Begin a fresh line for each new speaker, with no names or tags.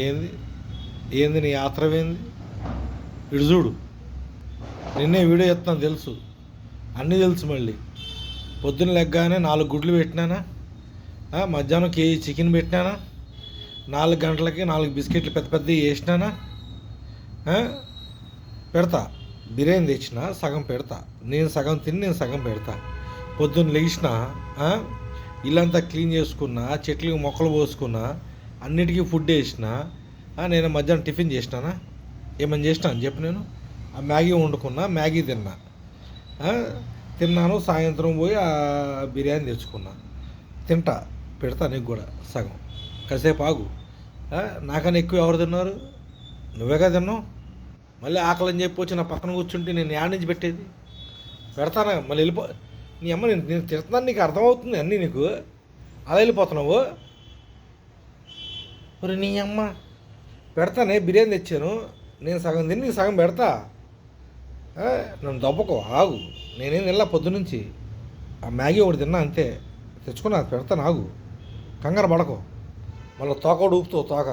ఏంది ఏంది నీ ఆత్రం ఏంది? ఇటు చూడు, నిన్నే వీడియో చెప్తాను తెలుసు, అన్నీ తెలుసు. మళ్ళీ పొద్దున్న లెగ్గానే 4 గుడ్లు పెట్టినానా, మధ్యాహ్నం కేజీ చికెన్ పెట్టినానా, 4 గంటలకి 4 బిస్కెట్లు పెద్ద పెద్దవి వేసినానా, పెడతా. బిర్యానీ తెచ్చిన సగం పెడతా, నేను సగం తిని నేను సగం పెడతా. పొద్దున్న లేచిన ఇల్లంతా క్లీన్ చేసుకున్నా, చెట్లకి మొక్కలు పోసుకున్నా, అన్నిటికీ ఫుడ్ వేసిన. నేను మధ్యాహ్నం టిఫిన్ చేసినానా? ఏమని చేసినా అని చెప్పి నేను ఆ మ్యాగీ వండుకున్నా, మ్యాగీ తిన్నాను. సాయంత్రం పోయి ఆ బిర్యానీ తెచ్చుకున్నా, తింటా. పెడతా నీకు కూడా సగం. కాసేపు ఆగు. నాకన్నా ఎక్కువ ఎవరు తిన్నారు? నువ్వేగా తిన్నావు. మళ్ళీ ఆకలి అని చెప్పి వచ్చి నా పక్కన కూర్చుంటే నేను యాడ్ నుంచి పెట్టేది? పెడతానా? మళ్ళీ నీ అమ్మ, నేను తిడుతున్నాను, నీకు అర్థమవుతుంది అన్నీ నీకు, అలా వెళ్ళిపోతున్నావు. మరి నీ అమ్మ, పెడతానే, బిర్యానీ తెచ్చాను, నేను సగం తిని నీకు సగం పెడతా. నన్ను దెబ్బకో, ఆగు. నేనేం తినలా పొద్దునుంచి, ఆ మ్యాగీ ఒకటి తిన్నా అంతే. తెచ్చుకున్నా, పెడతాను, ఆగు. కంగారు పడకో, మళ్ళీ తోక ఊపుతావు తోక.